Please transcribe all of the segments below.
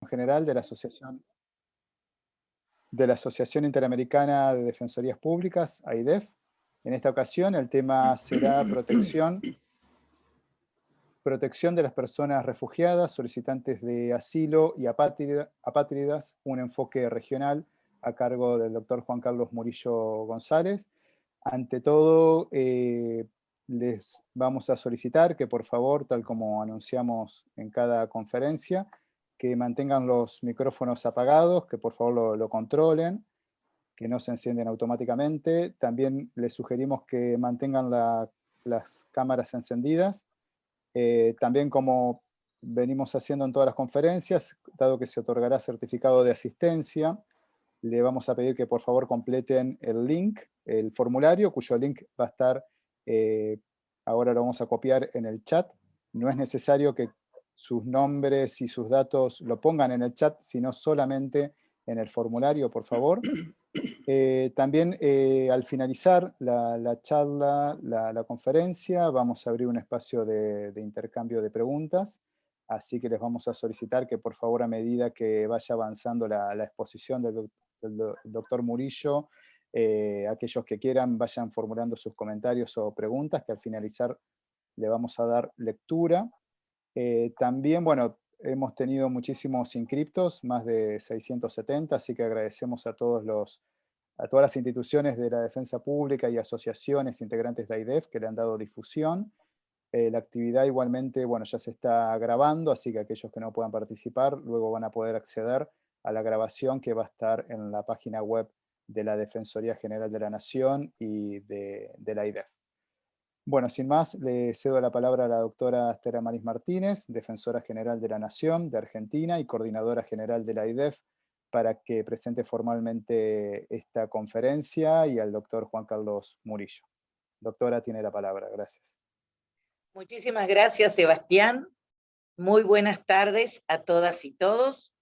general de la Asociación Interamericana de Defensorías Públicas, AIDEF. En esta ocasión el tema será protección de las personas refugiadas, solicitantes de asilo y apátridas, un enfoque regional a cargo del doctor Juan Carlos Murillo González. Ante todo, les vamos a solicitar que por favor, tal como anunciamos en cada conferencia, que mantengan los micrófonos apagados, que por favor lo controlen, que no se encienden automáticamente. También les sugerimos que mantengan las cámaras encendidas. También, como venimos haciendo en todas las conferencias, dado que se otorgará certificado de asistencia, le vamos a pedir que por favor completen el link, el formulario, cuyo link va a estar, ahora lo vamos a copiar en el chat. No es necesario que sus nombres y sus datos lo pongan en el chat, sino solamente en el formulario, por favor. También al finalizar la charla, la conferencia, vamos a abrir un espacio de intercambio de preguntas, así que les vamos a solicitar que por favor, a medida que vaya avanzando la exposición del doctor Murillo, aquellos que quieran vayan formulando sus comentarios o preguntas, que al finalizar le vamos a dar lectura. También, bueno, hemos tenido muchísimos inscriptos, más de 670, así que agradecemos a todas las instituciones de la defensa pública y asociaciones integrantes de AIDEF que le han dado difusión. La actividad igualmente, bueno, ya se está grabando, así que aquellos que no puedan participar luego van a poder acceder a la grabación que va a estar en la página web de la Defensoría General de la Nación y de la AIDEF. Bueno, sin más, le cedo la palabra a la doctora Esther Amaris Martínez, Defensora General de la Nación de Argentina y Coordinadora General de la AIDEF, para que presente formalmente esta conferencia, y al doctor Juan Carlos Murillo. Doctora, tiene la palabra. Gracias. Muchísimas gracias, Sebastián. Muy buenas tardes a todas y todos,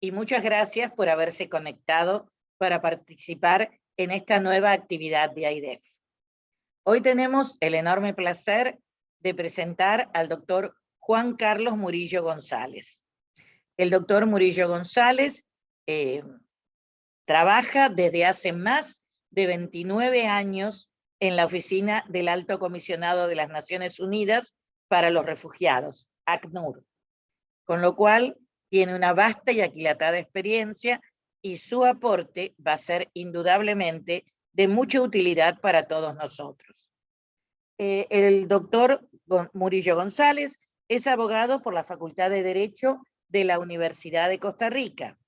y muchas gracias por haberse conectado para participar en esta nueva actividad de AIDEF. Hoy tenemos el enorme placer de presentar al doctor Juan Carlos Murillo González. El doctor Murillo González trabaja desde hace más de 29 años en la oficina del Alto Comisionado de las Naciones Unidas para los Refugiados, ACNUR, con lo cual tiene una vasta y aquilatada experiencia, y su aporte va a ser indudablemente de mucha utilidad para todos nosotros. El doctor Murillo González es abogado por la Facultad de Derecho de la Universidad de Costa Rica,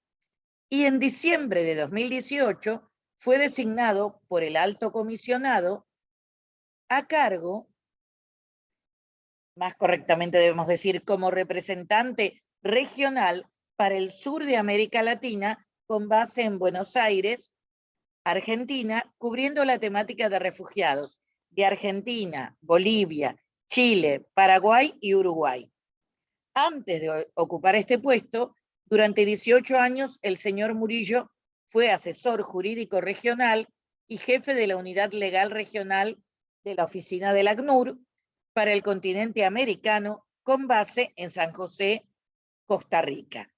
y en diciembre de 2018 fue designado por el Alto Comisionado a cargo, más correctamente debemos decir, como representante regional para el sur de América Latina, con base en Buenos Aires, Argentina, cubriendo la temática de refugiados de Argentina, Bolivia, Chile, Paraguay y Uruguay. Antes de ocupar este puesto, durante 18 años, el señor Murillo fue asesor jurídico regional y jefe de la unidad legal regional de la oficina del ACNUR para el continente americano, con base en San José, Costa Rica.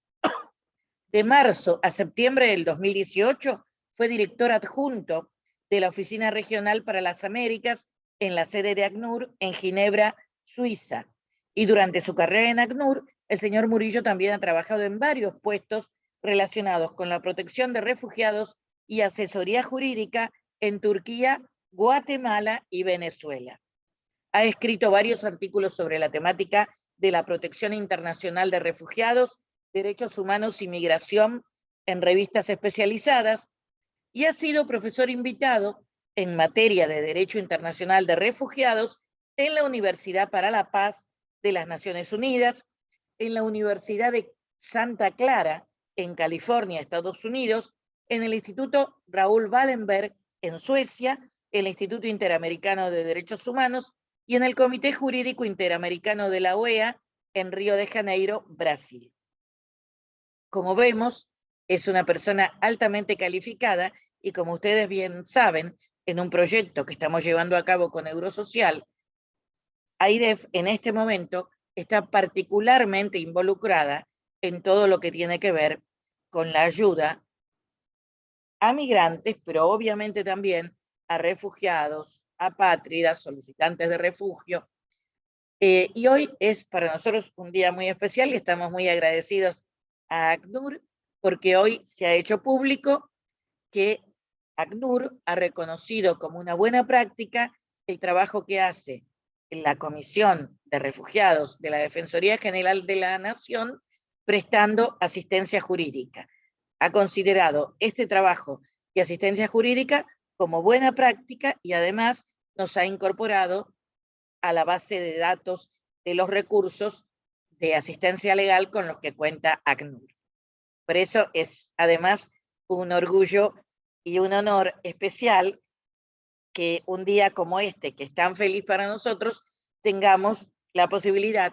De marzo a septiembre del 2018 fue director adjunto de la Oficina Regional para las Américas en la sede de ACNUR en Ginebra, Suiza. Y durante su carrera en ACNUR, el señor Murillo también ha trabajado en varios puestos relacionados con la protección de refugiados y asesoría jurídica en Turquía, Guatemala y Venezuela. Ha escrito varios artículos sobre la temática de la protección internacional de refugiados, derechos humanos y migración en revistas especializadas, y ha sido profesor invitado en materia de Derecho Internacional de Refugiados en la Universidad para la Paz de las Naciones Unidas, en la Universidad de Santa Clara, en California, Estados Unidos, en el Instituto Raúl Wallenberg, en Suecia, el Instituto Interamericano de Derechos Humanos y en el Comité Jurídico Interamericano de la OEA, en Río de Janeiro, Brasil. Como vemos, es una persona altamente calificada, y como ustedes bien saben, en un proyecto que estamos llevando a cabo con Eurosocial, AIDEF en este momento está particularmente involucrada en todo lo que tiene que ver con la ayuda a migrantes, pero obviamente también a refugiados, apátridas, solicitantes de refugio. Y hoy es para nosotros un día muy especial y estamos muy agradecidos a ACNUR porque hoy se ha hecho público que ACNUR ha reconocido como una buena práctica el trabajo que hace en la Comisión de Refugiados de la Defensoría General de la Nación prestando asistencia jurídica. Ha considerado este trabajo de asistencia jurídica como buena práctica y además nos ha incorporado a la base de datos de los recursos de asistencia legal con los que cuenta ACNUR. Por eso es además un orgullo y un honor especial que un día como este, que es tan feliz para nosotros, tengamos la posibilidad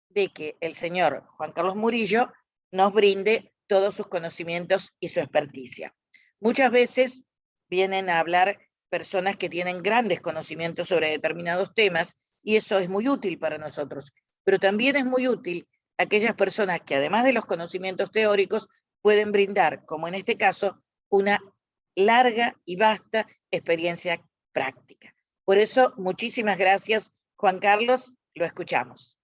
de que el señor Juan Carlos Murillo nos brinde todos sus conocimientos y su experticia. Muchas veces vienen a hablar personas que tienen grandes conocimientos sobre determinados temas y eso es muy útil para nosotros, pero también es muy útil aquellas personas que además de los conocimientos teóricos pueden brindar, como en este caso, una larga y vasta experiencia práctica. Por eso, muchísimas gracias, Juan Carlos, lo escuchamos.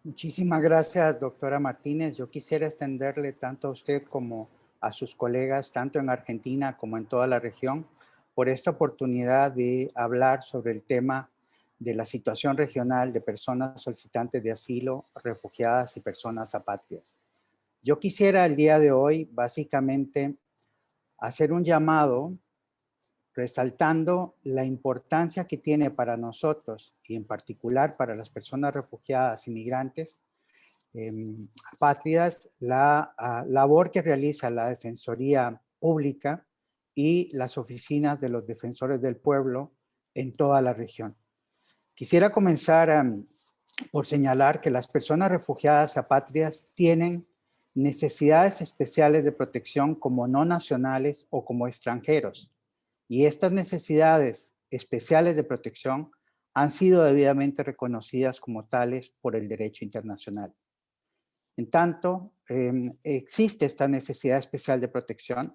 Muchísimas gracias, doctora Martínez. Yo quisiera extenderle tanto a usted como a sus colegas, tanto en Argentina como en toda la región, por esta oportunidad de hablar sobre el tema de la situación regional de personas solicitantes de asilo, refugiadas y personas apátridas. Yo quisiera el día de hoy básicamente hacer un llamado resaltando la importancia que tiene para nosotros y en particular para las personas refugiadas y migrantes apátridas, la labor que realiza la Defensoría Pública y las oficinas de los defensores del pueblo en toda la región. Quisiera comenzar por señalar que las personas refugiadas apátridas tienen necesidades especiales de protección como no nacionales o como extranjeros. Y estas necesidades especiales de protección han sido debidamente reconocidas como tales por el derecho internacional. En tanto, existe esta necesidad especial de protección.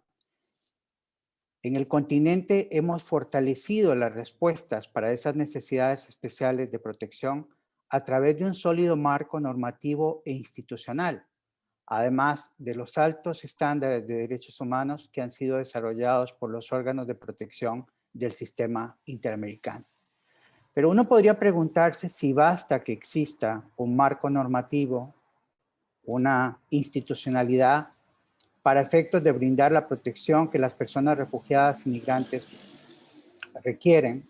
En el continente hemos fortalecido las respuestas para esas necesidades especiales de protección a través de un sólido marco normativo e institucional, además de los altos estándares de derechos humanos que han sido desarrollados por los órganos de protección del sistema interamericano. Pero uno podría preguntarse si basta que exista un marco normativo, una institucionalidad para efectos de brindar la protección que las personas refugiadas y migrantes requieren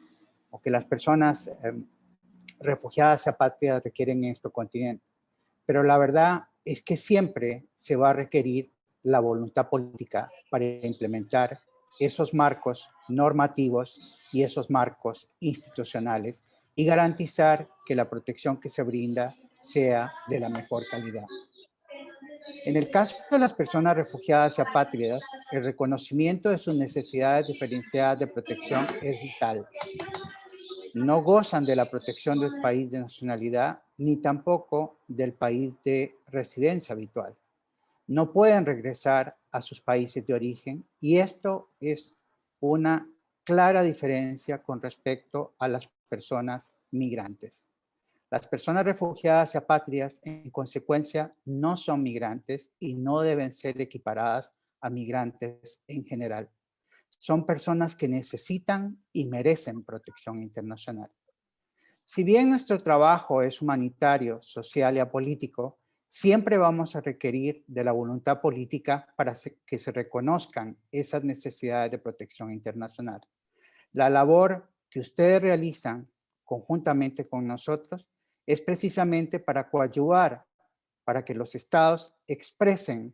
o que las personas refugiadas y apátridas requieren en este continente. Pero la verdad es que siempre se va a requerir la voluntad política para implementar esos marcos normativos y esos marcos institucionales y garantizar que la protección que se brinda sea de la mejor calidad. En el caso de las personas refugiadas y apátridas, el reconocimiento de sus necesidades diferenciadas de protección es vital. No gozan de la protección del país de nacionalidad ni tampoco del país de residencia habitual. No pueden regresar a sus países de origen y esto es una clara diferencia con respecto a las personas migrantes. Las personas refugiadas y apátridas, en consecuencia, no son migrantes y no deben ser equiparadas a migrantes en general. Son personas que necesitan y merecen protección internacional. Si bien nuestro trabajo es humanitario, social y apolítico, siempre vamos a requerir de la voluntad política para que se reconozcan esas necesidades de protección internacional. La labor que ustedes realizan conjuntamente con nosotros es precisamente para coadyuvar, para que los estados expresen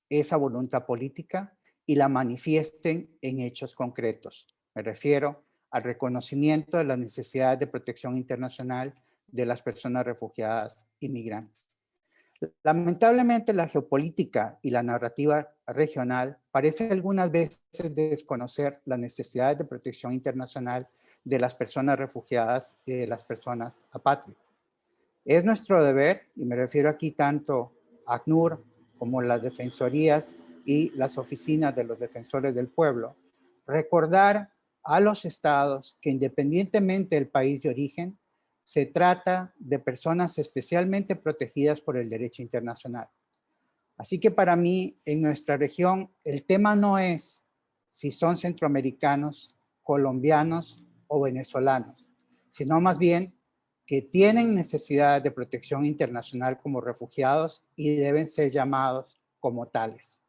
esa voluntad política y la manifiesten en hechos concretos. Me refiero al reconocimiento de las necesidades de protección internacional de las personas refugiadas y migrantes. Lamentablemente, la geopolítica y la narrativa regional parece algunas veces desconocer las necesidades de protección internacional de las personas refugiadas y de las personas apátridas. Es nuestro deber, y me refiero aquí tanto a ACNUR como las defensorías y las oficinas de los defensores del pueblo, recordar a los estados que independientemente del país de origen, se trata de personas especialmente protegidas por el derecho internacional. Así que para mí, en nuestra región, el tema no es si son centroamericanos, colombianos o venezolanos, sino más bien que tienen necesidad de protección internacional como refugiados y deben ser llamados como tales.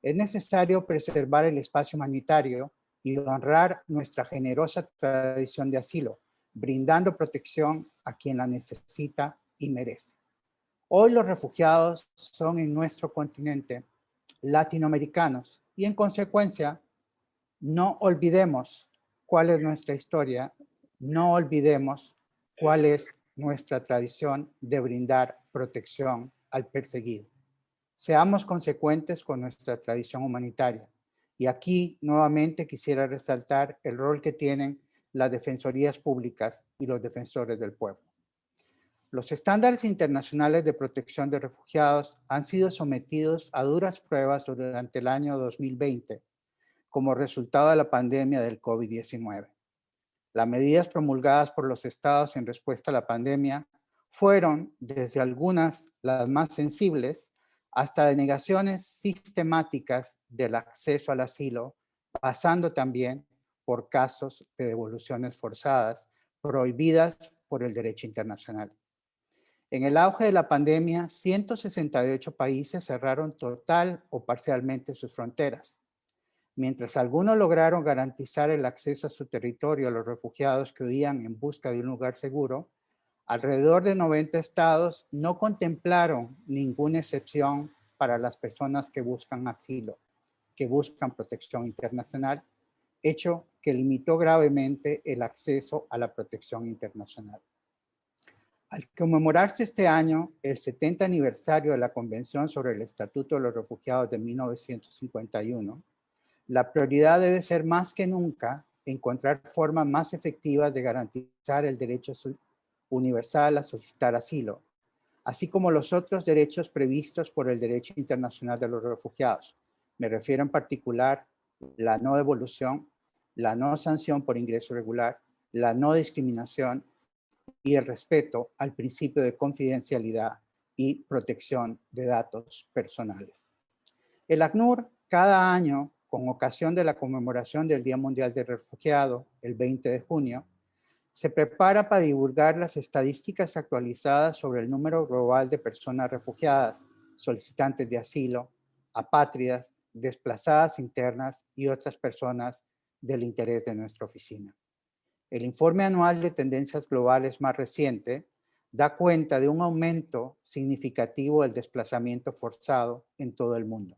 Es necesario preservar el espacio humanitario y honrar nuestra generosa tradición de asilo, brindando protección a quien la necesita y merece. Hoy los refugiados son en nuestro continente latinoamericanos y en consecuencia no olvidemos cuál es nuestra historia, no olvidemos cuál es nuestra tradición de brindar protección al perseguido. Seamos consecuentes con nuestra tradición humanitaria. Y aquí nuevamente quisiera resaltar el rol que tienen las defensorías públicas y los defensores del pueblo. Los estándares internacionales de protección de refugiados han sido sometidos a duras pruebas durante el año 2020 como resultado de la pandemia del COVID-19. Las medidas promulgadas por los estados en respuesta a la pandemia fueron, desde algunas las más sensibles, hasta denegaciones sistemáticas del acceso al asilo, pasando también por casos de devoluciones forzadas, prohibidas por el derecho internacional. En el auge de la pandemia, 168 países cerraron total o parcialmente sus fronteras. Mientras algunos lograron garantizar el acceso a su territorio a los refugiados que huían en busca de un lugar seguro, alrededor de 90 estados no contemplaron ninguna excepción para las personas que buscan asilo, que buscan protección internacional, hecho que limitó gravemente el acceso a la protección internacional. Al conmemorarse este año el 70 aniversario de la Convención sobre el Estatuto de los Refugiados de 1951, la prioridad debe ser más que nunca encontrar formas más efectivas de garantizar el derecho universal a solicitar asilo, así como los otros derechos previstos por el derecho internacional de los refugiados. Me refiero en particular la no devolución, la no sanción por ingreso irregular, la no discriminación y el respeto al principio de confidencialidad y protección de datos personales. El ACNUR cada año, con ocasión de la conmemoración del Día Mundial del Refugiado, el 20 de junio, se prepara para divulgar las estadísticas actualizadas sobre el número global de personas refugiadas, solicitantes de asilo, apátridas, desplazadas internas y otras personas del interés de nuestra oficina. El informe anual de tendencias globales más reciente da cuenta de un aumento significativo del desplazamiento forzado en todo el mundo.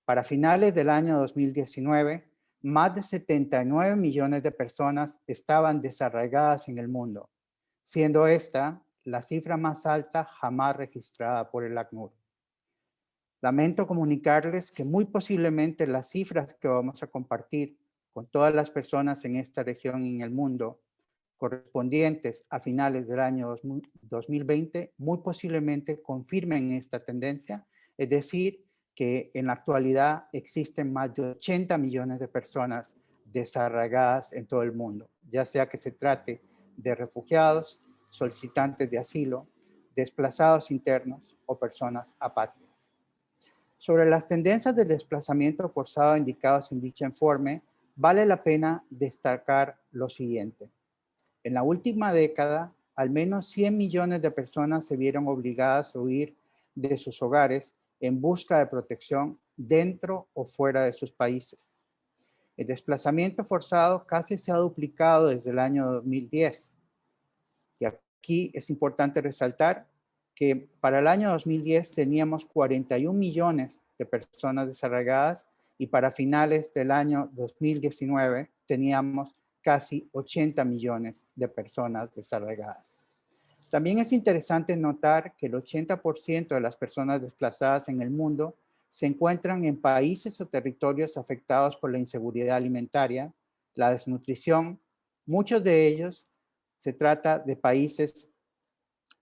Para finales del año 2019, más de 79 millones de personas estaban desarraigadas en el mundo, siendo esta la cifra más alta jamás registrada por el ACNUR. Lamento comunicarles que muy posiblemente las cifras que vamos a compartir con todas las personas en esta región y en el mundo, correspondientes a finales del año 2020, muy posiblemente confirmen esta tendencia, es decir, que en la actualidad existen más de 80 millones de personas desarraigadas en todo el mundo, ya sea que se trate de refugiados, solicitantes de asilo, desplazados internos o personas apátridas. Sobre las tendencias del desplazamiento forzado indicadas en dicho informe, vale la pena destacar lo siguiente. En la última década, al menos 100 millones de personas se vieron obligadas a huir de sus hogares en busca de protección dentro o fuera de sus países. El desplazamiento forzado casi se ha duplicado desde el año 2010. Y aquí es importante resaltar que para el año 2010 teníamos 41 millones de personas desarraigadas y para finales del año 2019 teníamos casi 80 millones de personas desarraigadas. También es interesante notar que el 80% de las personas desplazadas en el mundo se encuentran en países o territorios afectados por la inseguridad alimentaria, la desnutrición, Muchos de ellos se trata de países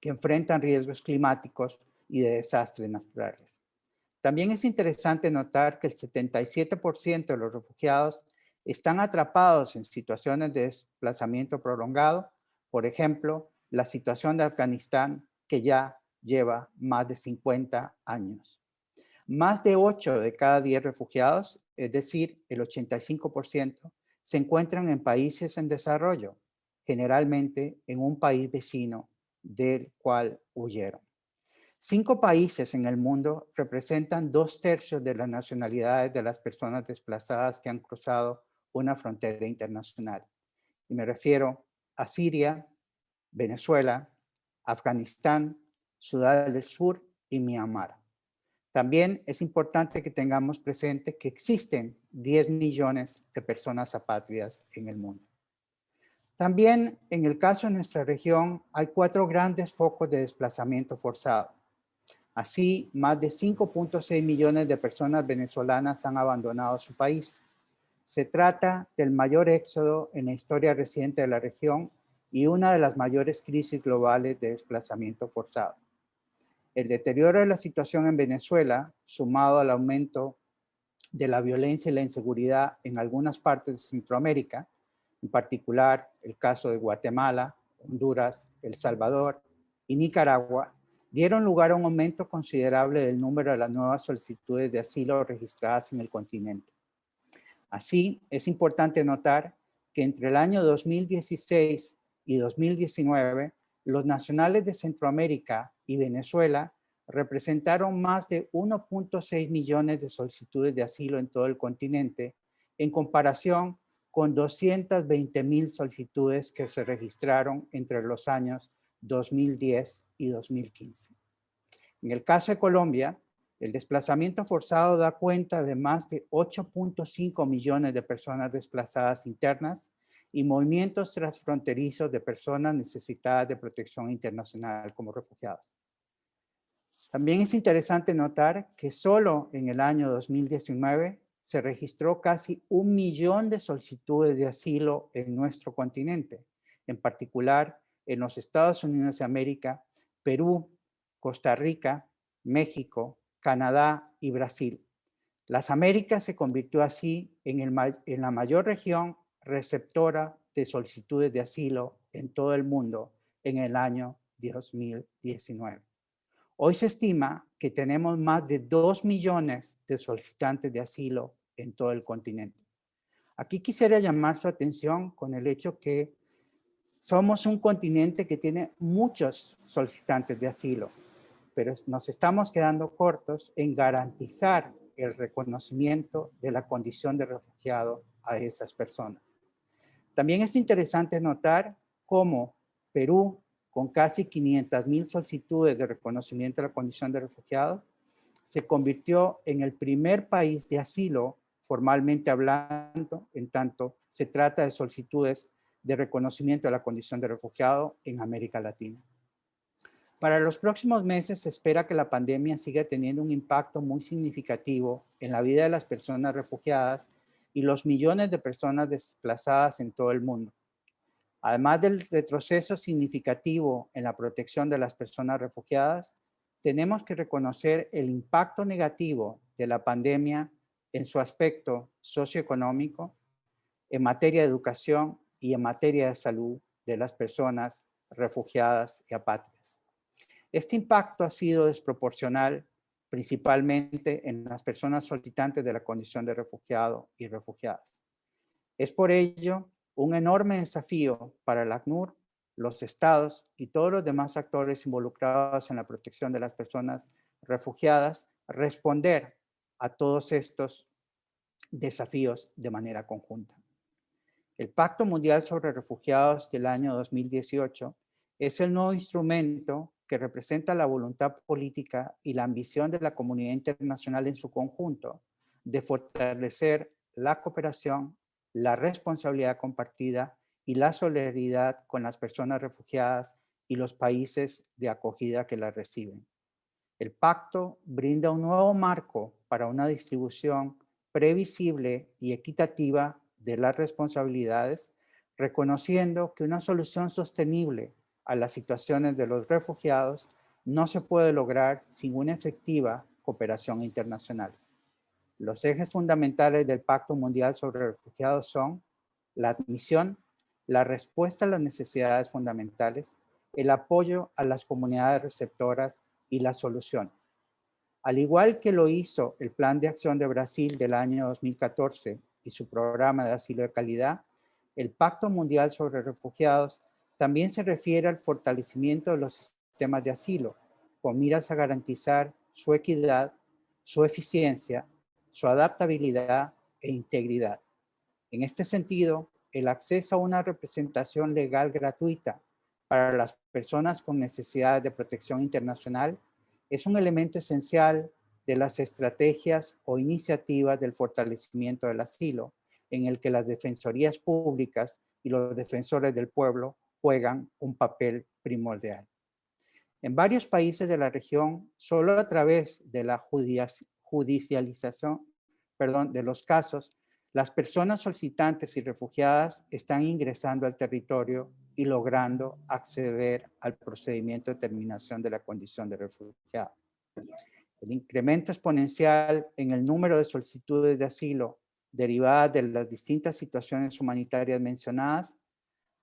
que enfrentan riesgos climáticos y de desastres naturales. También es interesante notar que el 77% de los refugiados están atrapados en situaciones de desplazamiento prolongado, por ejemplo, la situación de Afganistán, que ya lleva más de 50 años. Más de 8 de cada 10 refugiados, es decir, el 85%, se encuentran en países en desarrollo, generalmente en un país vecino del cual huyeron. 5 países en el mundo representan 2/3 de las nacionalidades de las personas desplazadas que han cruzado una frontera internacional. Y me refiero a Siria, Venezuela, Afganistán, Sudán del Sur y Myanmar. También es importante que tengamos presente que existen 10 millones de personas apátridas en el mundo. También en el caso de nuestra región hay 4 grandes focos de desplazamiento forzado. Así, más de 5.6 millones de personas venezolanas han abandonado su país. Se trata del mayor éxodo en la historia reciente de la región y una de las mayores crisis globales de desplazamiento forzado. El deterioro de la situación en Venezuela, sumado al aumento de la violencia y la inseguridad en algunas partes de Centroamérica, en particular el caso de Guatemala, Honduras, El Salvador y Nicaragua, dieron lugar a un aumento considerable del número de las nuevas solicitudes de asilo registradas en el continente. Así, es importante notar que entre el año 2016 y 2019, los nacionales de Centroamérica y Venezuela representaron más de 1.6 millones de solicitudes de asilo en todo el continente, en comparación con 220,000 solicitudes que se registraron entre los años 2010 y 2015. En el caso de Colombia, el desplazamiento forzado da cuenta de más de 8.5 millones de personas desplazadas internas y movimientos transfronterizos de personas necesitadas de protección internacional como refugiados. También es interesante notar que solo en el año 2019 se registró casi 1 millón de solicitudes de asilo en nuestro continente, en particular en los Estados Unidos de América, Perú, Costa Rica, México, Canadá y Brasil. Las Américas se convirtió así en la mayor región receptora de solicitudes de asilo en todo el mundo en el año 2019. Hoy se estima que tenemos más de 2 millones de solicitantes de asilo en todo el continente. Aquí quisiera llamar su atención con el hecho que somos un continente que tiene muchos solicitantes de asilo, pero nos estamos quedando cortos en garantizar el reconocimiento de la condición de refugiado a esas personas. También es interesante notar cómo Perú, con casi 500,000 solicitudes de reconocimiento de la condición de refugiado, se convirtió en el primer país de asilo, formalmente hablando, en tanto se trata de solicitudes de reconocimiento de la condición de refugiado en América Latina. Para los próximos meses se espera que la pandemia siga teniendo un impacto muy significativo en la vida de las personas refugiadas y los millones de personas desplazadas en todo el mundo. Además del retroceso significativo en la protección de las personas refugiadas, tenemos que reconocer el impacto negativo de la pandemia en su aspecto socioeconómico, en materia de educación y en materia de salud de las personas refugiadas y apátridas. Este impacto ha sido desproporcional principalmente en las personas solicitantes de la condición de refugiado y refugiadas. Es por ello un enorme desafío para el ACNUR, los estados y todos los demás actores involucrados en la protección de las personas refugiadas responder a todos estos desafíos de manera conjunta. El Pacto Mundial sobre Refugiados del año 2018 es el nuevo instrumento que representa la voluntad política y la ambición de la comunidad internacional en su conjunto de fortalecer la cooperación, la responsabilidad compartida y la solidaridad con las personas refugiadas y los países de acogida que las reciben. El pacto brinda un nuevo marco para una distribución previsible y equitativa de las responsabilidades, reconociendo que una solución sostenible a las situaciones de los refugiados no se puede lograr sin una efectiva cooperación internacional. Los ejes fundamentales del Pacto Mundial sobre Refugiados son la admisión, la respuesta a las necesidades fundamentales, el apoyo a las comunidades receptoras y la solución. Al igual que lo hizo el Plan de Acción de Brasil del año 2014 y su programa de asilo de calidad, el Pacto Mundial sobre Refugiados también se refiere al fortalecimiento de los sistemas de asilo, con miras a garantizar su equidad, su eficiencia, su adaptabilidad e integridad. En este sentido, el acceso a una representación legal gratuita para las personas con necesidades de protección internacional es un elemento esencial de las estrategias o iniciativas del fortalecimiento del asilo, en el que las defensorías públicas y los defensores del pueblo juegan un papel primordial. En varios países de la región, solo a través de la judicialización de los casos, las personas solicitantes y refugiadas están ingresando al territorio y logrando acceder al procedimiento de determinación de la condición de refugiado. El incremento exponencial en el número de solicitudes de asilo derivadas de las distintas situaciones humanitarias mencionadas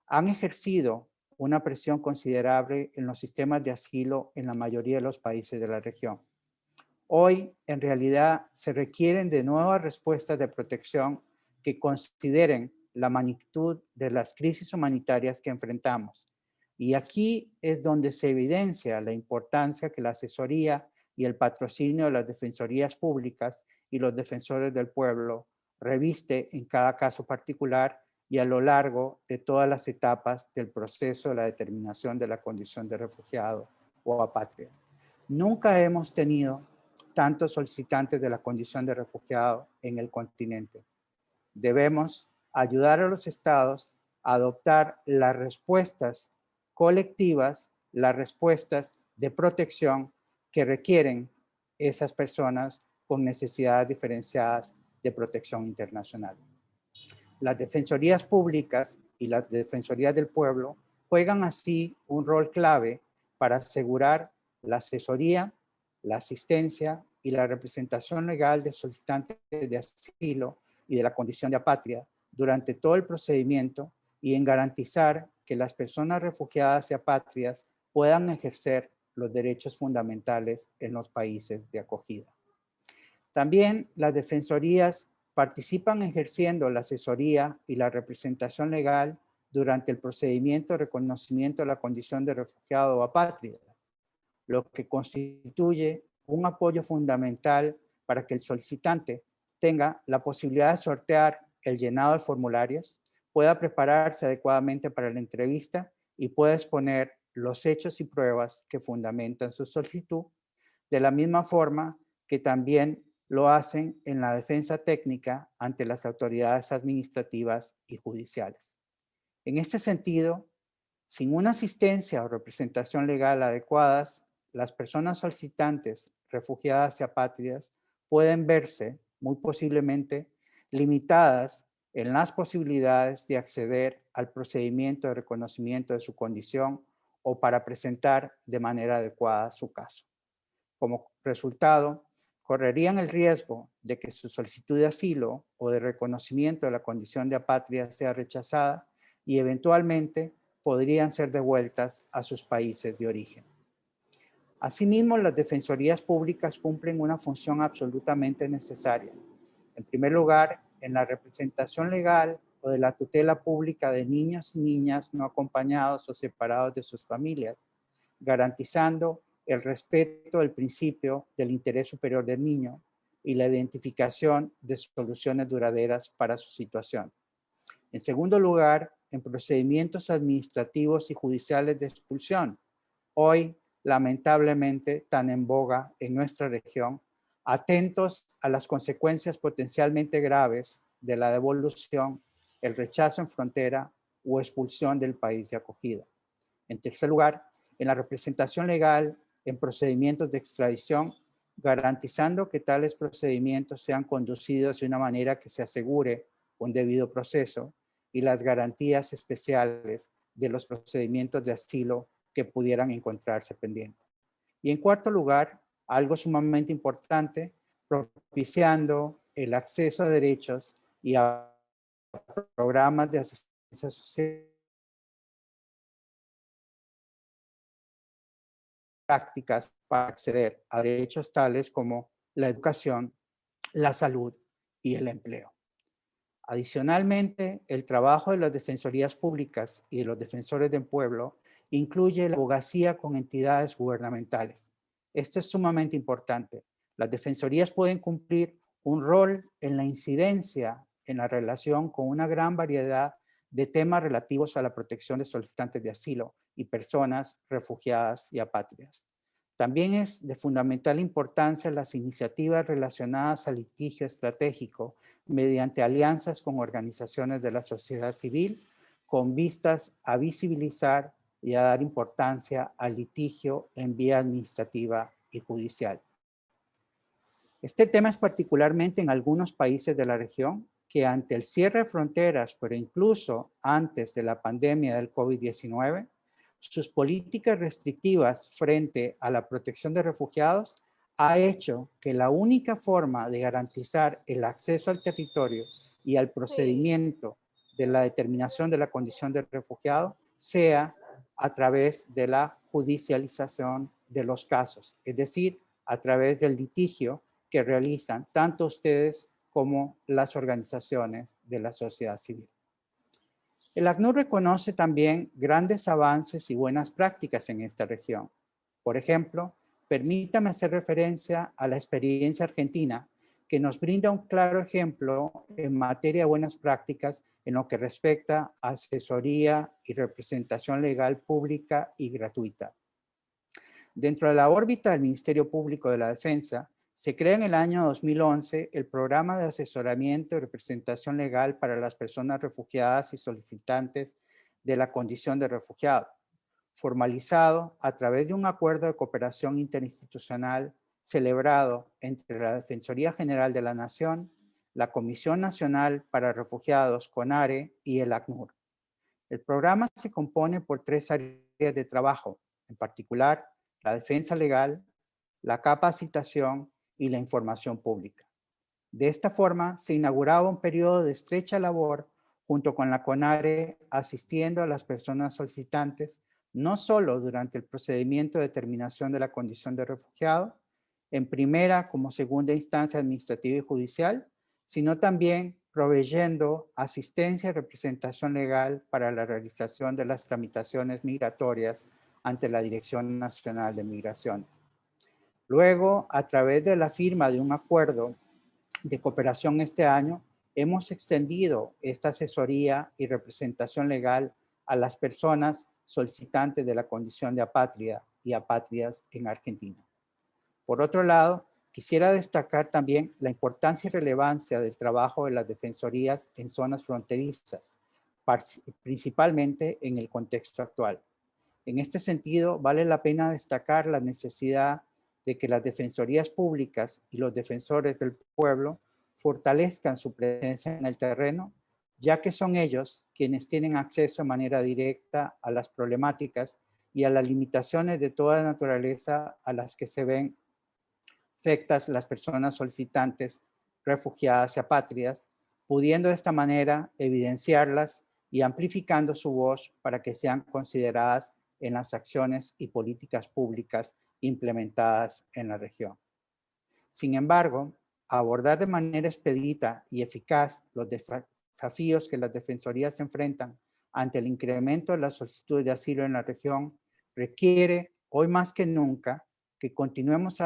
han ejercido una presión considerable en los sistemas de asilo en la mayoría de los países de la región. Hoy, en realidad, se requieren de nuevas respuestas de protección que consideren la magnitud de las crisis humanitarias que enfrentamos. Y aquí es donde se evidencia la importancia que la asesoría y el patrocinio de las defensorías públicas y los defensores del pueblo reviste en cada caso particular y a lo largo de todas las etapas del proceso de la determinación de la condición de refugiado o apátrida. Nunca hemos tenido tantos solicitantes de la condición de refugiado en el continente. Debemos ayudar a los estados a adoptar las respuestas colectivas, las respuestas de protección que requieren esas personas con necesidades diferenciadas de protección internacional. Las defensorías públicas y las defensorías del pueblo juegan así un rol clave para asegurar la asesoría, la asistencia y la representación legal de solicitantes de asilo y de la condición de apátrida durante todo el procedimiento y en garantizar que las personas refugiadas y apátridas puedan ejercer los derechos fundamentales en los países de acogida. También las defensorías participan ejerciendo la asesoría y la representación legal durante el procedimiento de reconocimiento de la condición de refugiado o apátrida, lo que constituye un apoyo fundamental para que el solicitante tenga la posibilidad de sortear el llenado de formularios, pueda prepararse adecuadamente para la entrevista y pueda exponer los hechos y pruebas que fundamentan su solicitud, de la misma forma que también lo hacen en la defensa técnica ante las autoridades administrativas y judiciales. En este sentido, sin una asistencia o representación legal adecuadas, las personas solicitantes, refugiadas y apátridas pueden verse, muy posiblemente, limitadas en las posibilidades de acceder al procedimiento de reconocimiento de su condición o para presentar de manera adecuada su caso. Como resultado, correrían el riesgo de que su solicitud de asilo o de reconocimiento de la condición de apátrida sea rechazada y eventualmente podrían ser devueltas a sus países de origen. Asimismo, las defensorías públicas cumplen una función absolutamente necesaria. En primer lugar, en la representación legal o de la tutela pública de niños y niñas no acompañados o separados de sus familias, garantizando el respeto del principio del interés superior del niño y la identificación de soluciones duraderas para su situación. En segundo lugar, en procedimientos administrativos y judiciales de expulsión, hoy lamentablemente tan en boga en nuestra región, atentos a las consecuencias potencialmente graves de la devolución, el rechazo en frontera o expulsión del país de acogida. En tercer lugar, en la representación legal en procedimientos de extradición, garantizando que tales procedimientos sean conducidos de una manera que se asegure un debido proceso y las garantías especiales de los procedimientos de asilo que pudieran encontrarse pendientes. Y en cuarto lugar, algo sumamente importante, propiciando el acceso a derechos y a programas de asistencia social prácticas para acceder a derechos tales como la educación, la salud y el empleo. Adicionalmente, el trabajo de las defensorías públicas y de los defensores del pueblo incluye la abogacía con entidades gubernamentales. Esto es sumamente importante. Las defensorías pueden cumplir un rol en la incidencia en la relación con una gran variedad de temas relativos a la protección de solicitantes de asilo y personas refugiadas y apátridas. También es de fundamental importancia las iniciativas relacionadas al litigio estratégico mediante alianzas con organizaciones de la sociedad civil con vistas a visibilizar y a dar importancia al litigio en vía administrativa y judicial. Este tema es particularmente en algunos países de la región que ante el cierre de fronteras, pero incluso antes de la pandemia del COVID-19, sus políticas restrictivas frente a la protección de refugiados ha hecho que la única forma de garantizar el acceso al territorio y al procedimiento de la determinación de la condición de refugiado sea a través de la judicialización de los casos, es decir, a través del litigio que realizan tanto ustedes como las organizaciones de la sociedad civil. El ACNUR reconoce también grandes avances y buenas prácticas en esta región. Por ejemplo, permítame hacer referencia a la experiencia argentina, que nos brinda un claro ejemplo en materia de buenas prácticas en lo que respecta a asesoría y representación legal pública y gratuita. Dentro de la órbita del Ministerio Público de la Defensa, se crea en el año 2011 el Programa de Asesoramiento y Representación Legal para las Personas Refugiadas y Solicitantes de la Condición de Refugiado, formalizado a través de un acuerdo de cooperación interinstitucional celebrado entre la Defensoría General de la Nación, la Comisión Nacional para Refugiados, CONARE, y el ACNUR. El programa se compone por 3 áreas de trabajo, en particular la defensa legal, la capacitación y la información pública. De esta forma, se inauguraba un periodo de estrecha labor junto con la CONARE, asistiendo a las personas solicitantes, no solo durante el procedimiento de determinación de la condición de refugiado, en primera como segunda instancia administrativa y judicial, sino también proveyendo asistencia y representación legal para la realización de las tramitaciones migratorias ante la Dirección Nacional de Migraciones. Luego, a través de la firma de un acuerdo de cooperación este año, hemos extendido esta asesoría y representación legal a las personas solicitantes de la condición de apátrida y apátridas en Argentina. Por otro lado, quisiera destacar también la importancia y relevancia del trabajo de las defensorías en zonas fronterizas, principalmente en el contexto actual. En este sentido, vale la pena destacar la necesidad de que las defensorías públicas y los defensores del pueblo fortalezcan su presencia en el terreno, ya que son ellos quienes tienen acceso de manera directa a las problemáticas y a las limitaciones de toda naturaleza a las que se ven afectas las personas solicitantes, refugiadas y apátridas, pudiendo de esta manera evidenciarlas y amplificando su voz para que sean consideradas en las acciones y políticas públicas implementadas en la región. Sin embargo, abordar de manera expedita y eficaz los desafíos que las defensorías enfrentan ante el incremento de las solicitudes de asilo en la región requiere, hoy más que nunca, que continuemos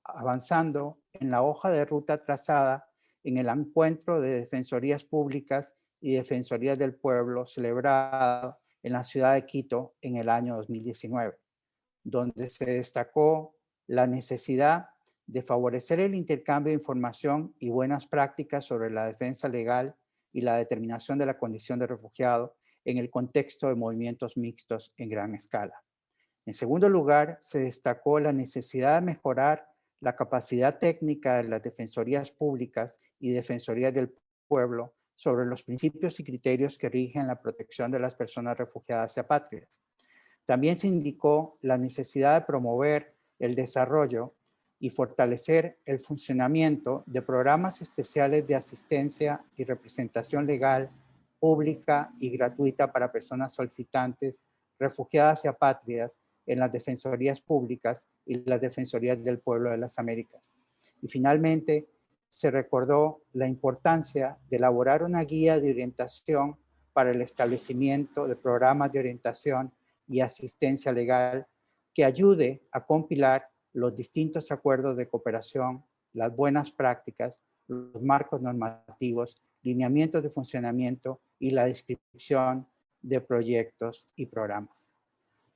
avanzando en la hoja de ruta trazada en el encuentro de defensorías públicas y defensorías del pueblo celebrado en la ciudad de Quito en el año 2019, donde se destacó la necesidad de favorecer el intercambio de información y buenas prácticas sobre la defensa legal y la determinación de la condición de refugiado en el contexto de movimientos mixtos en gran escala. En segundo lugar, se destacó la necesidad de mejorar la capacidad técnica de las defensorías públicas y defensorías del pueblo sobre los principios y criterios que rigen la protección de las personas refugiadas y apátridas. También se indicó la necesidad de promover el desarrollo y fortalecer el funcionamiento de programas especiales de asistencia y representación legal, pública y gratuita para personas solicitantes, refugiadas y apátridas en las defensorías públicas y las defensorías del pueblo de las Américas. Y finalmente, se recordó la importancia de elaborar una guía de orientación para el establecimiento de programas de orientación y asistencia legal que ayude a compilar los distintos acuerdos de cooperación, las buenas prácticas, los marcos normativos, lineamientos de funcionamiento y la descripción de proyectos y programas.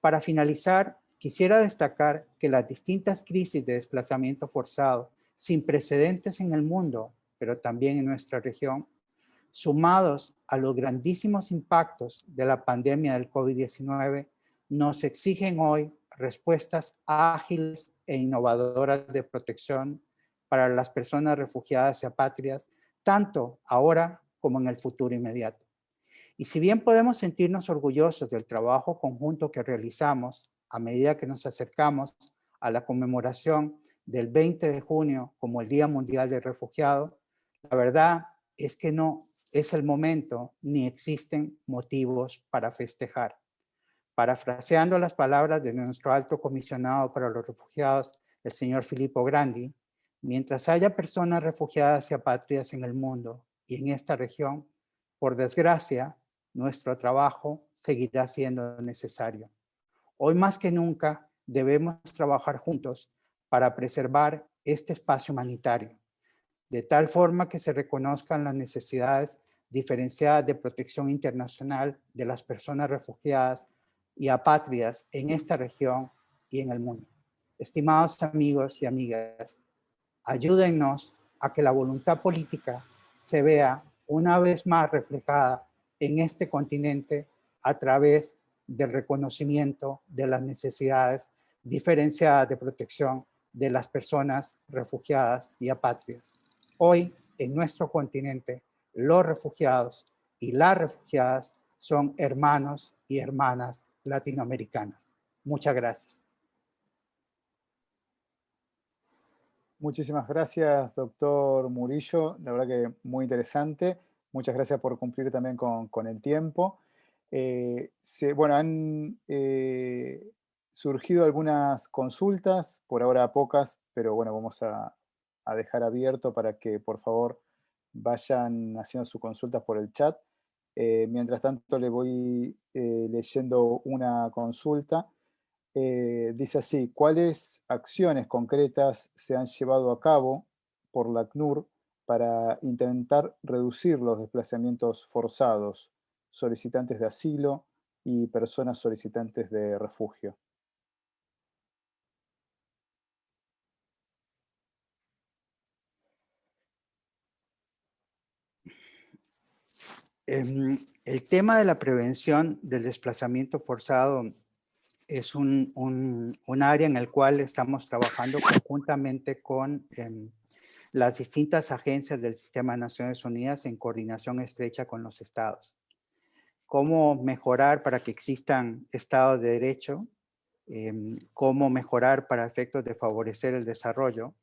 Para finalizar, quisiera destacar que las distintas crisis de desplazamiento forzado, sin precedentes en el mundo, pero también en nuestra región, sumados a los grandísimos impactos de la pandemia del COVID-19, nos exigen hoy respuestas ágiles e innovadoras de protección para las personas refugiadas y apátridas, tanto ahora como en el futuro inmediato. Y si bien podemos sentirnos orgullosos del trabajo conjunto que realizamos a medida que nos acercamos a la conmemoración del 20 de junio como el Día Mundial del Refugiado, la verdad es que no es el momento ni existen motivos para festejar. Parafraseando las palabras de nuestro alto comisionado para los refugiados, el señor Filippo Grandi, mientras haya personas refugiadas y apátridas en el mundo y en esta región, por desgracia, nuestro trabajo seguirá siendo necesario. Hoy más que nunca debemos trabajar juntos para preservar este espacio humanitario, de tal forma que se reconozcan las necesidades diferenciadas de protección internacional de las personas refugiadas y apátridas en esta región y en el mundo. Estimados amigos y amigas, ayúdennos a que la voluntad política se vea una vez más reflejada en este continente a través del reconocimiento de las necesidades diferenciadas de protección de las personas refugiadas y apátridas. Hoy, en nuestro continente, los refugiados y las refugiadas son hermanos y hermanas latinoamericanas. Muchas gracias. Muchísimas gracias, doctor Murillo. La verdad que muy interesante. Muchas gracias por cumplir también con el tiempo. Bueno, han surgido algunas consultas, por ahora pocas, pero bueno, vamos a dejar abierto para que por favor vayan haciendo sus consultas por el chat. Mientras tanto, le voy leyendo una consulta. Dice así: ¿cuáles acciones concretas se han llevado a cabo por la ACNUR para intentar reducir los desplazamientos forzados, solicitantes de asilo y personas solicitantes de refugio? El tema de la prevención del desplazamiento forzado es un área en el cual estamos trabajando conjuntamente con las distintas agencias del Sistema de Naciones Unidas en coordinación estrecha con los estados. Cómo mejorar para que existan estados de derecho, cómo mejorar para efectos de favorecer el desarrollo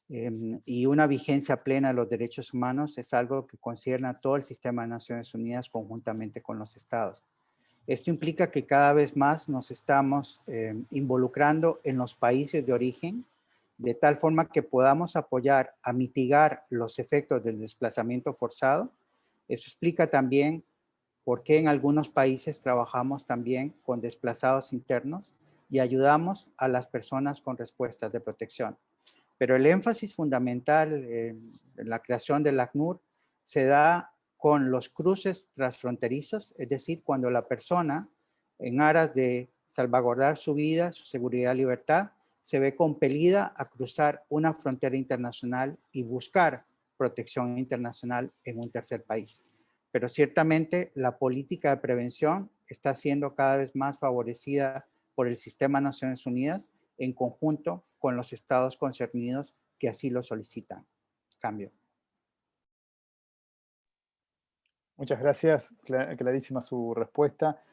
y una vigencia plena de los derechos humanos es algo que concierne a todo el Sistema de Naciones Unidas conjuntamente con los estados. Esto implica que cada vez más nos estamos involucrando en los países de origen, de tal forma que podamos apoyar a mitigar los efectos del desplazamiento forzado. Eso explica también por qué en algunos países trabajamos también con desplazados internos y ayudamos a las personas con respuestas de protección. Pero el énfasis fundamental en la creación del ACNUR se da con los cruces transfronterizos, es decir, cuando la persona, en aras de salvaguardar su vida, su seguridad y libertad, se ve compelida a cruzar una frontera internacional y buscar protección internacional en un tercer país. Pero ciertamente la política de prevención está siendo cada vez más favorecida por el Sistema de Naciones Unidas en conjunto con los estados concernidos que así lo solicitan. Cambio. Muchas gracias, clarísima su respuesta.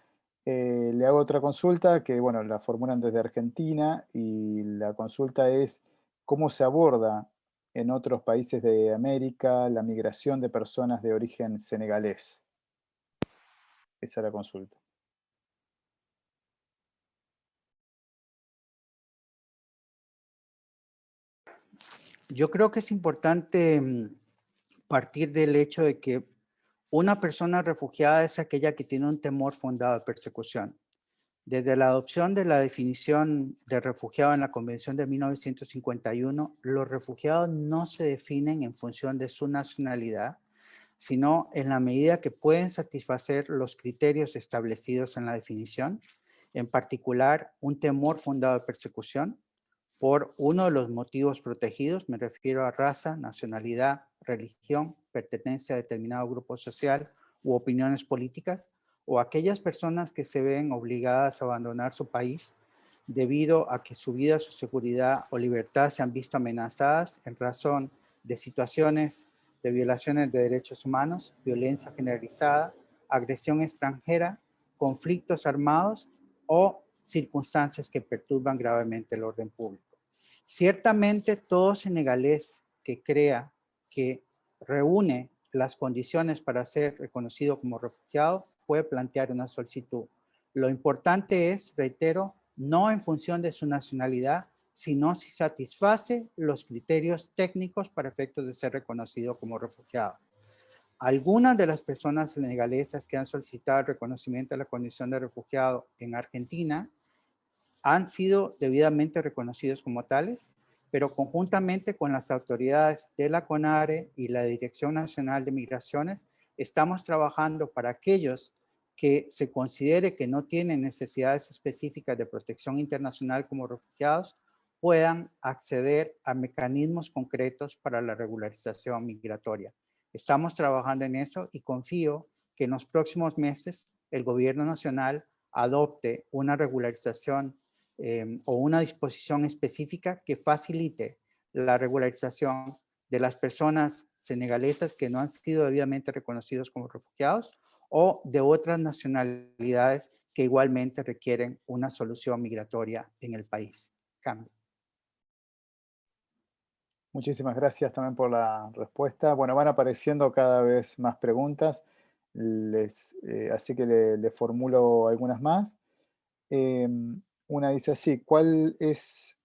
Le hago otra consulta que, bueno, la formulan desde Argentina y la consulta es, ¿cómo se aborda en otros países de América la migración de personas de origen senegalés? Esa es la consulta. Yo creo que es importante partir del hecho de que una persona refugiada es aquella que tiene un temor fundado de persecución. Desde la adopción de la definición de refugiado en la Convención de 1951, los refugiados no se definen en función de su nacionalidad, sino en la medida que pueden satisfacer los criterios establecidos en la definición, en particular un temor fundado de persecución por uno de los motivos protegidos, me refiero a raza, nacionalidad, religión, pertenencia a determinado grupo social u opiniones políticas, o aquellas personas que se ven obligadas a abandonar su país debido a que su vida, su seguridad o libertad se han visto amenazadas en razón de situaciones de violaciones de derechos humanos, violencia generalizada, agresión extranjera, conflictos armados o circunstancias que perturban gravemente el orden público. Ciertamente, todo senegalés que crea que reúne las condiciones para ser reconocido como refugiado puede plantear una solicitud. Lo importante es, reitero, no en función de su nacionalidad, sino si satisface los criterios técnicos para efectos de ser reconocido como refugiado. Algunas de las personas senegalesas que han solicitado el reconocimiento de la condición de refugiado en Argentina han sido debidamente reconocidos como tales, pero conjuntamente con las autoridades de la CONARE y la Dirección Nacional de Migraciones, estamos trabajando para aquellos que se considere que no tienen necesidades específicas de protección internacional como refugiados, puedan acceder a mecanismos concretos para la regularización migratoria. Estamos trabajando en eso y confío que en los próximos meses el gobierno nacional adopte una regularización o una disposición específica que facilite la regularización de las personas senegalesas que no han sido debidamente reconocidos como refugiados o de otras nacionalidades que igualmente requieren una solución migratoria en el país. Cambio. Muchísimas gracias también por la respuesta. Bueno, van apareciendo cada vez más preguntas, así que le formulo algunas más. Una dice así, ¿cuáles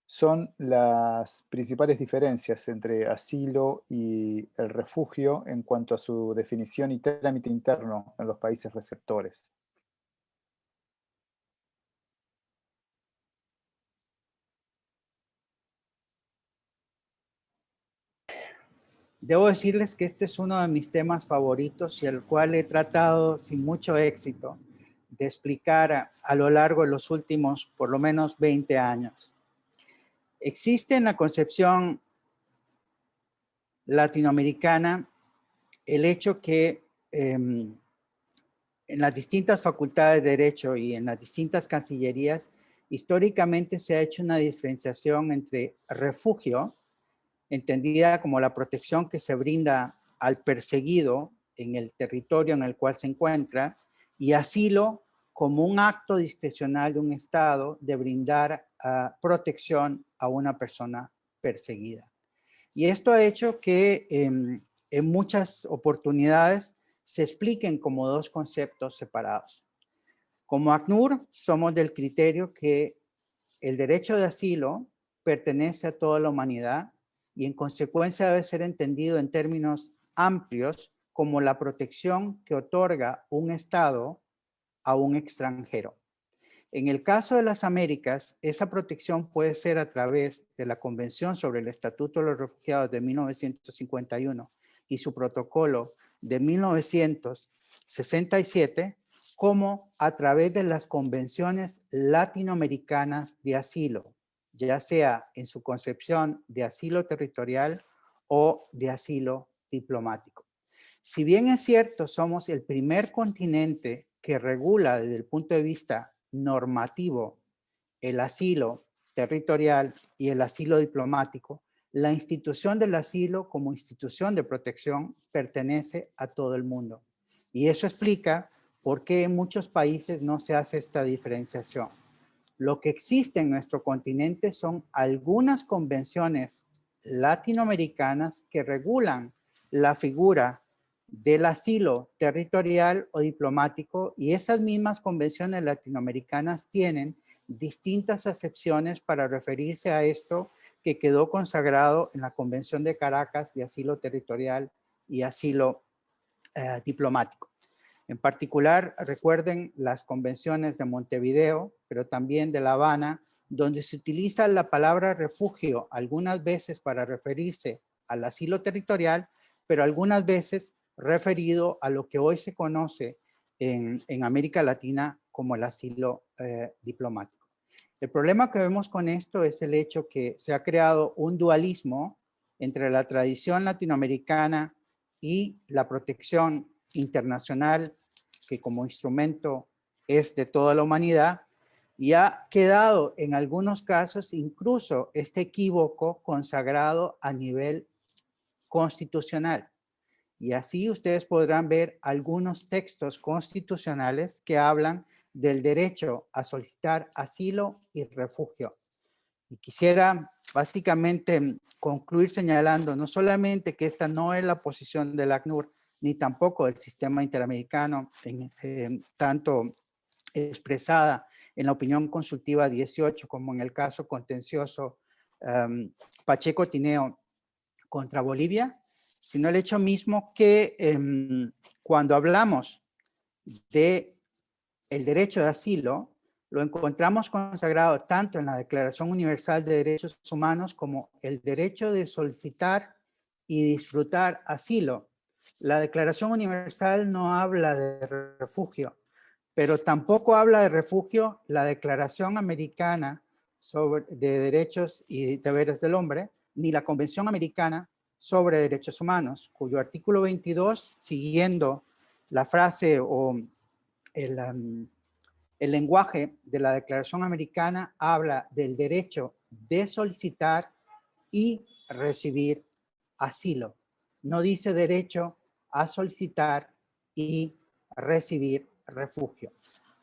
son las principales diferencias entre asilo y el refugio en cuanto a su definición y trámite interno en los países receptores? Debo decirles que este es uno de mis temas favoritos y el cual he tratado sin mucho éxito de explicar a lo largo de los últimos por lo menos 20 años. Existe en la concepción latinoamericana el hecho que en las distintas facultades de Derecho y en las distintas cancillerías, históricamente se ha hecho una diferenciación entre refugio, entendida como la protección que se brinda al perseguido en el territorio en el cual se encuentra, y asilo como un acto discrecional de un Estado de brindar protección a una persona perseguida. Y esto ha hecho que en muchas oportunidades se expliquen como dos conceptos separados. Como ACNUR, somos del criterio que el derecho de asilo pertenece a toda la humanidad y en consecuencia debe ser entendido en términos amplios como la protección que otorga un Estado a un extranjero. En el caso de las Américas, esa protección puede ser a través de la Convención sobre el Estatuto de los Refugiados de 1951 y su protocolo de 1967, como a través de las convenciones latinoamericanas de asilo, ya sea en su concepción de asilo territorial o de asilo diplomático. Si bien es cierto, somos el primer continente que regula desde el punto de vista normativo el asilo territorial y el asilo diplomático, la institución del asilo como institución de protección pertenece a todo el mundo. Y eso explica por qué en muchos países no se hace esta diferenciación. Lo que existe en nuestro continente son algunas convenciones latinoamericanas que regulan la figura del asilo territorial o diplomático, y esas mismas convenciones latinoamericanas tienen distintas acepciones para referirse a esto que quedó consagrado en la Convención de Caracas de asilo territorial y asilo diplomático. En particular, recuerden las convenciones de Montevideo, pero también de La Habana, donde se utiliza la palabra refugio algunas veces para referirse al asilo territorial, pero algunas veces referido a lo que hoy se conoce en América Latina como el asilo diplomático. El problema que vemos con esto es el hecho que se ha creado un dualismo entre la tradición latinoamericana y la protección internacional, que como instrumento es de toda la humanidad, y ha quedado en algunos casos incluso este equívoco consagrado a nivel constitucional. Y así ustedes podrán ver algunos textos constitucionales que hablan del derecho a solicitar asilo y refugio. Y quisiera básicamente concluir señalando no solamente que esta no es la posición del ACNUR, ni tampoco del sistema interamericano, tanto expresada en la opinión consultiva 18 como en el caso contencioso Pacheco-Tineo contra Bolivia, sino el hecho mismo que cuando hablamos de el derecho de asilo, lo encontramos consagrado tanto en la Declaración Universal de Derechos Humanos como el derecho de solicitar y disfrutar asilo. La Declaración Universal no habla de refugio, pero tampoco habla de refugio la Declaración Americana de Derechos y Deberes del Hombre, ni la Convención Americana sobre Derechos Humanos, cuyo artículo 22, siguiendo la frase o el lenguaje de la Declaración Americana, habla del derecho de solicitar y recibir asilo. No dice derecho a solicitar y recibir refugio.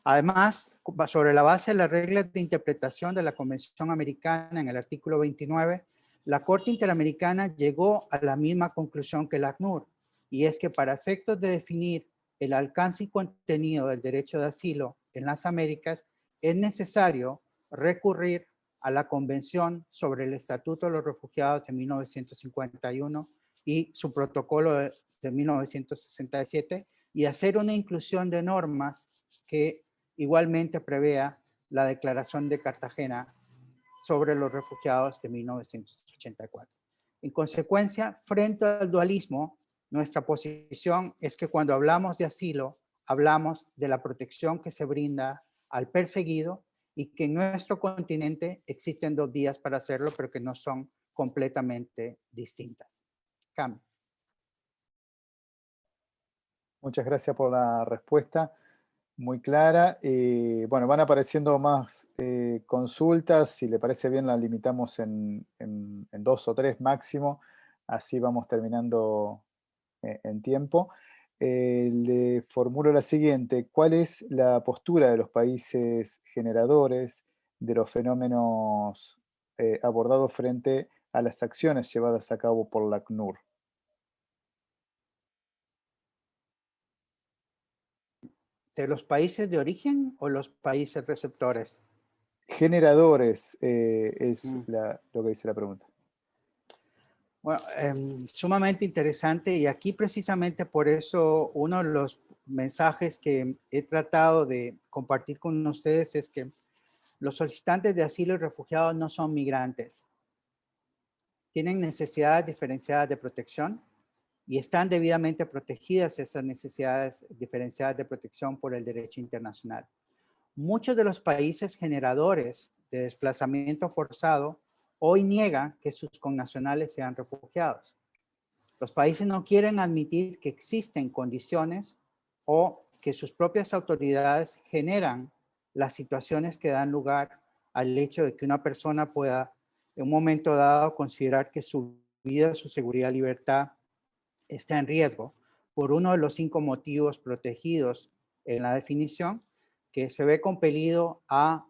Además, sobre la base de las reglas de interpretación de la Convención Americana en el artículo 29, la Corte Interamericana llegó a la misma conclusión que el ACNUR, y es que para efectos de definir el alcance y contenido del derecho de asilo en las Américas, es necesario recurrir a la Convención sobre el Estatuto de los Refugiados de 1951 y su protocolo de 1967, y hacer una inclusión de normas que igualmente prevea la Declaración de Cartagena sobre los refugiados de 1984. En consecuencia, frente al dualismo, nuestra posición es que cuando hablamos de asilo, hablamos de la protección que se brinda al perseguido, y que en nuestro continente existen dos vías para hacerlo, pero que no son completamente distintas. Cam. Muchas gracias por la respuesta, muy clara. Bueno, van apareciendo más consultas. Si le parece bien, las limitamos en 2 o 3 máximo. Así vamos terminando en tiempo. Le formulo la siguiente: ¿cuál es la postura de los países generadores de los fenómenos abordados frente a las acciones llevadas a cabo por la ACNUR? ¿De los países de origen o los países receptores? Generadores es lo que dice la pregunta. Bueno, sumamente interesante, y aquí precisamente por eso uno de los mensajes que he tratado de compartir con ustedes es que los solicitantes de asilo y refugiados no son migrantes. Tienen necesidades diferenciadas de protección y están debidamente protegidas esas necesidades diferenciadas de protección por el derecho internacional. Muchos de los países generadores de desplazamiento forzado hoy niegan que sus connacionales sean refugiados. Los países no quieren admitir que existen condiciones o que sus propias autoridades generan las situaciones que dan lugar al hecho de que una persona pueda en un momento dado considerar que su vida, su seguridad y libertad está en riesgo por uno de los 5 motivos protegidos en la definición, que se ve compelido a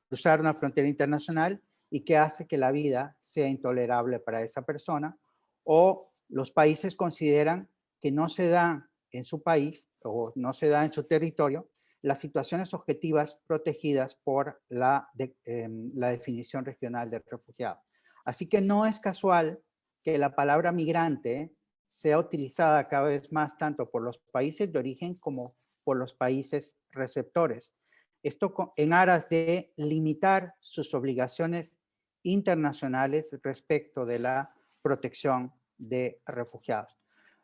cruzar una frontera internacional y que hace que la vida sea intolerable para esa persona, o los países consideran que no se da en su país o no se da en su territorio las situaciones objetivas protegidas por la definición regional de refugiado. Así que no es casual que la palabra migrante sea utilizada cada vez más tanto por los países de origen como por los países receptores. Esto en aras de limitar sus obligaciones internacionales respecto de la protección de refugiados.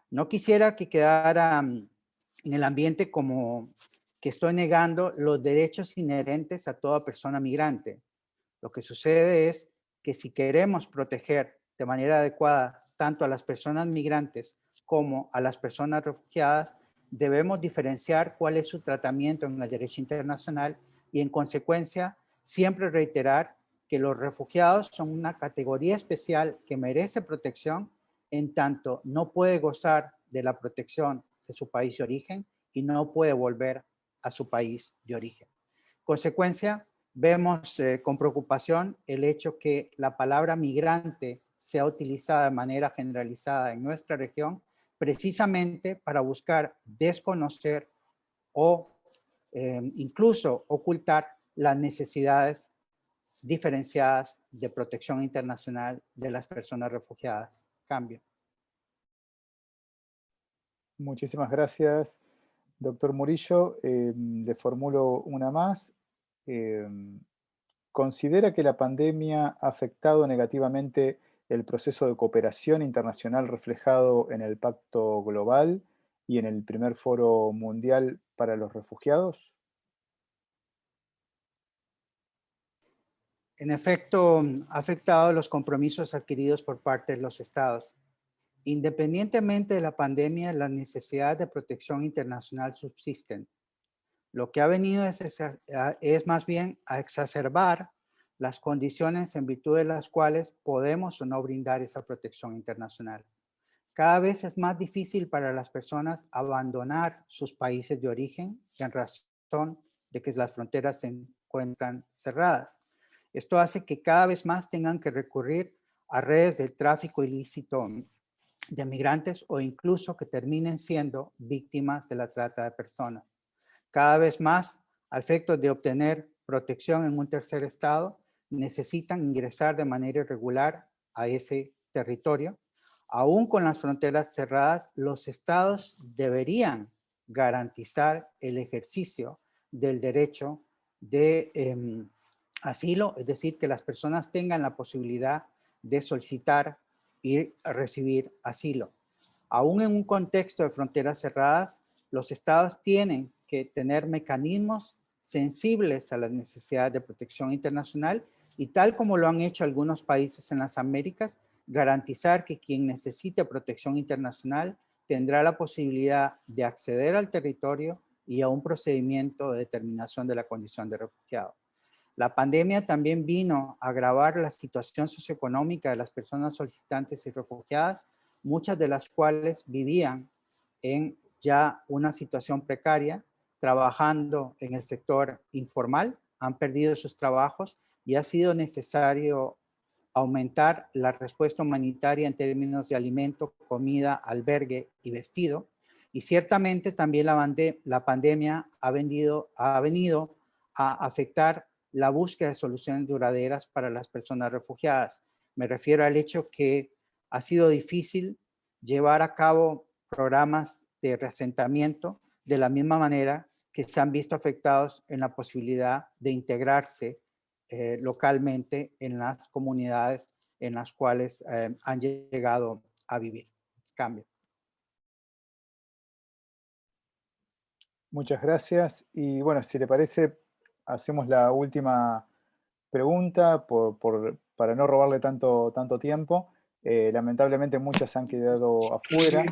No quisiera que quedara en el ambiente como que estoy negando los derechos inherentes a toda persona migrante. Lo que sucede es que si queremos proteger de manera adecuada tanto a las personas migrantes como a las personas refugiadas, debemos diferenciar cuál es su tratamiento en el derecho internacional y en consecuencia siempre reiterar que los refugiados son una categoría especial que merece protección en tanto no puede gozar de la protección de su país de origen y no puede volver a su país de origen. Consecuencia, vemos con preocupación el hecho que la palabra migrante sea utilizada de manera generalizada en nuestra región precisamente para buscar desconocer o incluso ocultar las necesidades diferenciadas de protección internacional de las personas refugiadas. Cambio. Muchísimas gracias, doctor Murillo. Le formulo una más. ¿Considera que la pandemia ha afectado negativamente el proceso de cooperación internacional reflejado en el Pacto Global y en el primer Foro Mundial para los Refugiados? En efecto, ha afectado los compromisos adquiridos por parte de los estados. Independientemente de la pandemia, las necesidades de protección internacional subsisten. Lo que ha venido es más bien a exacerbar las condiciones en virtud de las cuales podemos o no brindar esa protección internacional. Cada vez es más difícil para las personas abandonar sus países de origen en razón de que las fronteras se encuentran cerradas. Esto hace que cada vez más tengan que recurrir a redes de tráfico ilícito de migrantes o incluso que terminen siendo víctimas de la trata de personas. Cada vez más, a efectos de obtener protección en un tercer estado, necesitan ingresar de manera irregular a ese territorio. Aún con las fronteras cerradas, los estados deberían garantizar el ejercicio del derecho de asilo, es decir, que las personas tengan la posibilidad de solicitar y recibir asilo. Aún en un contexto de fronteras cerradas, los estados tienen que tener mecanismos sensibles a las necesidades de protección internacional y tal como lo han hecho algunos países en las Américas, garantizar que quien necesite protección internacional tendrá la posibilidad de acceder al territorio y a un procedimiento de determinación de la condición de refugiado. La pandemia también vino a agravar la situación socioeconómica de las personas solicitantes y refugiadas, muchas de las cuales vivían en ya una situación precaria, trabajando en el sector informal, han perdido sus trabajos y ha sido necesario aumentar la respuesta humanitaria en términos de alimento, comida, albergue y vestido. Y ciertamente también la pandemia ha venido a afectar la búsqueda de soluciones duraderas para las personas refugiadas. Me refiero al hecho que ha sido difícil llevar a cabo programas de reasentamiento de la misma manera que se han visto afectados en la posibilidad de integrarse localmente en las comunidades en las cuales han llegado a vivir. Cambio. Muchas gracias. Y bueno, si le parece, hacemos la última pregunta para no robarle tanto tiempo. Lamentablemente muchas han quedado afuera.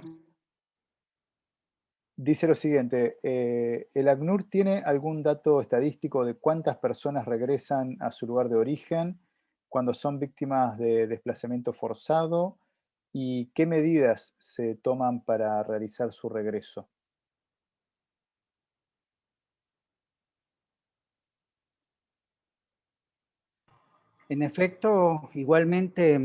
Dice lo siguiente, ¿el ACNUR tiene algún dato estadístico de cuántas personas regresan a su lugar de origen cuando son víctimas de desplazamiento forzado y qué medidas se toman para realizar su regreso. En efecto, igualmente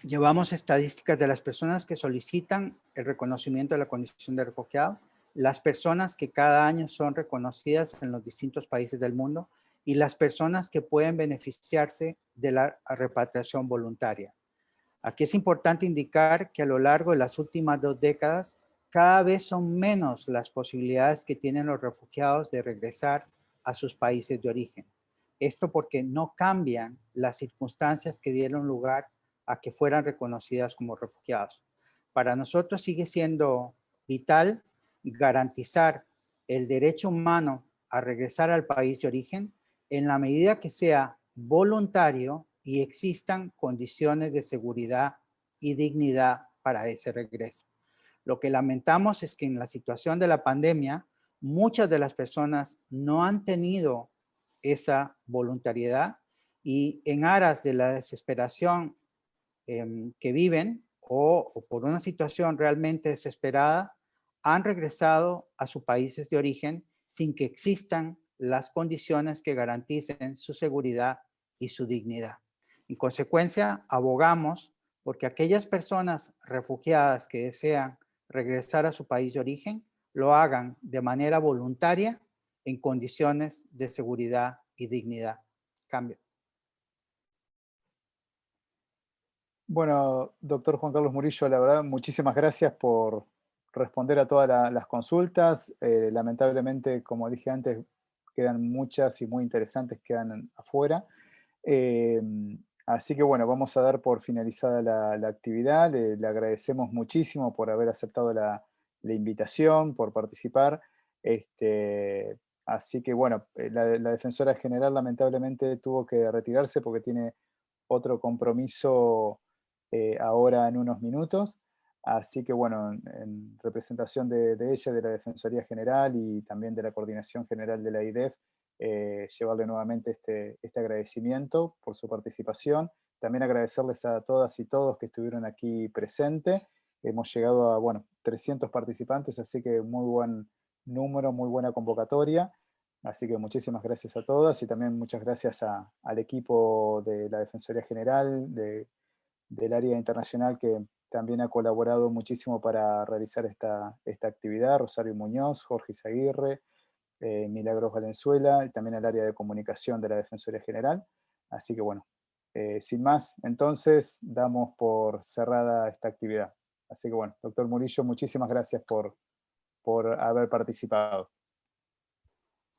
llevamos estadísticas de las personas que solicitan el reconocimiento de la condición de refugiado, las personas que cada año son reconocidas en los distintos países del mundo y las personas que pueden beneficiarse de la repatriación voluntaria. Aquí es importante indicar que a lo largo de las últimas 2 décadas, cada vez son menos las posibilidades que tienen los refugiados de regresar a sus países de origen. Esto porque no cambian las circunstancias que dieron lugar a que fueran reconocidas como refugiados. Para nosotros sigue siendo vital garantizar el derecho humano a regresar al país de origen en la medida que sea voluntario y existan condiciones de seguridad y dignidad para ese regreso. Lo que lamentamos es que en la situación de la pandemia, muchas de las personas no han tenido esa voluntariedad y en aras de la desesperación que viven o por una situación realmente desesperada, han regresado a sus países de origen sin que existan las condiciones que garanticen su seguridad y su dignidad. En consecuencia, abogamos porque aquellas personas refugiadas que desean regresar a su país de origen lo hagan de manera voluntaria en condiciones de seguridad y dignidad. Cambio. Bueno, doctor Juan Carlos Murillo, la verdad, muchísimas gracias por responder a todas las consultas. Lamentablemente, como dije antes, quedan muchas y muy interesantes, quedan afuera. Eh, Así que bueno, vamos a dar por finalizada la actividad. Le agradecemos muchísimo por haber aceptado la invitación, por participar. Así que bueno, la defensora general lamentablemente tuvo que retirarse porque tiene otro compromiso ahora en unos minutos. Así que bueno, en representación de ella, de la Defensoría General y también de la Coordinación General de la IDEF, llevarle nuevamente este agradecimiento por su participación. También agradecerles a todas y todos que estuvieron aquí presentes. Hemos llegado a, bueno, 300 participantes, así que muy buen número, muy buena convocatoria. Así que muchísimas gracias a todas y también muchas gracias al equipo de la Defensoría General, del área internacional que también ha colaborado muchísimo para realizar esta actividad. Rosario Muñoz, Jorge Izaguirre, Milagros Valenzuela y también al área de comunicación de la Defensoría General. Así que bueno, sin más, entonces damos por cerrada esta actividad. Así que bueno, doctor Murillo, muchísimas gracias por haber participado.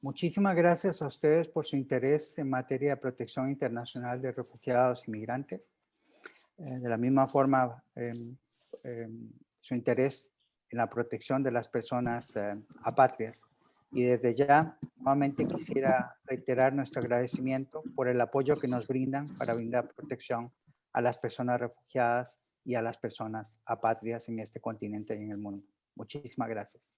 Muchísimas gracias a ustedes por su interés en materia de protección internacional de refugiados y migrantes. De la misma forma, su interés en la protección de las personas apátridas. Y desde ya, nuevamente quisiera reiterar nuestro agradecimiento por el apoyo que nos brindan para brindar protección a las personas refugiadas y a las personas apátridas en este continente y en el mundo. Muchísimas gracias.